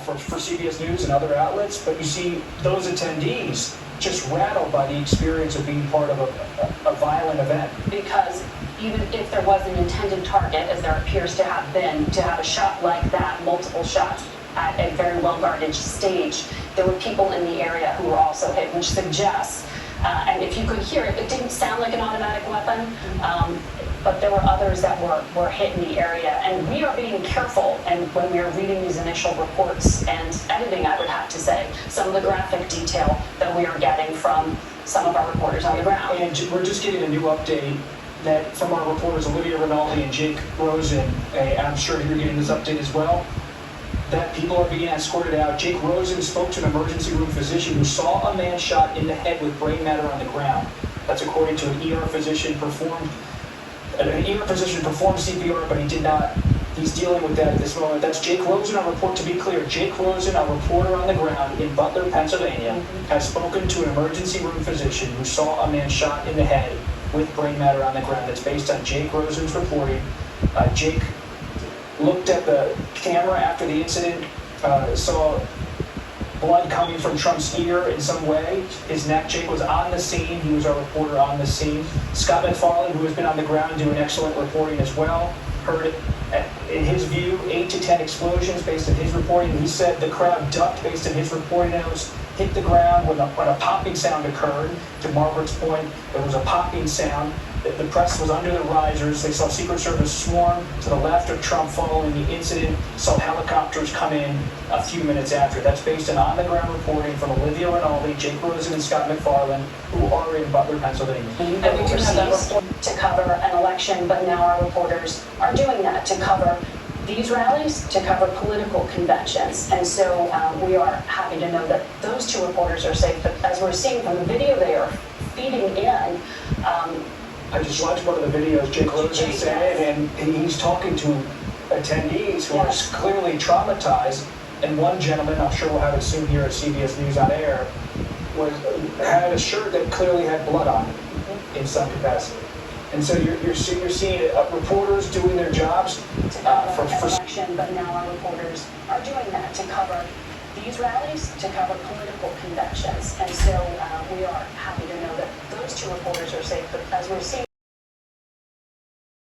for CBS News and other outlets, but you see those attendees just rattled by the experience of being part of a violent event. Because even if there was an intended target, as there appears to have been, to have a shot like that, multiple shots at a very well-guarded stage, there were people in the area who were also hit, which suggests, and if you could hear it, it didn't sound like an automatic weapon, but there were others that were hit in the area. And we are being careful, and when we are reading these initial reports and editing, I would have to say, some of the graphic detail that we are getting from some of our reporters on the ground. And we're just getting a new update that from our reporters Olivia Rinaldi and Jake Rosen, and I'm sure you're getting this update as well, that people are being escorted out. Jake Rosen spoke to an emergency room physician who saw a man shot in the head with brain matter on the ground. That's according to an ER physician performed CPR, but he did not. He's dealing with that at this moment. That's Jake Rosen. Our report, to be clear, Jake Rosen, our reporter on the ground in Butler, Pennsylvania, has spoken to an emergency room physician who saw a man shot in the head with brain matter on the ground. That's based on Jake Rosen's reporting. Jake looked at the camera after the incident, saw blood coming from Trump's ear in some way, his neck. Jake was on the scene. He was our reporter on the scene. Scott McFarland, who has been on the ground doing excellent reporting as well, heard, in his view, 8 to 10 explosions based on his reporting. He said the crowd ducked based on his reporting, and it was hit the ground when a popping sound occurred. To Margaret's point, there was a popping sound. The press was under the risers. They saw Secret Service swarm to the left of Trump following the incident, saw helicopters come in a few minutes after. That's based on the-ground reporting from Olivia Rinaldi, Jake Rosen, and Scott McFarland, who are in Butler, Pennsylvania. And we do have that report to cover an election, but now our reporters are doing that to cover these rallies, to cover political conventions. And so we are happy to know that those two reporters are safe. But as we're seeing from the video, they are feeding in. I just watched one of the videos Jake Rosen sent in, and he's talking to attendees who are clearly traumatized. And one gentleman, I'm sure we'll have it soon here at CBS News on Air, had a shirt that clearly had blood on it in some capacity. And so you're seeing reporters doing their jobs for election, but now our reporters are doing that to cover these rallies, to cover political conventions. And so we are happy to know that those two reporters are safe. But as we're seeing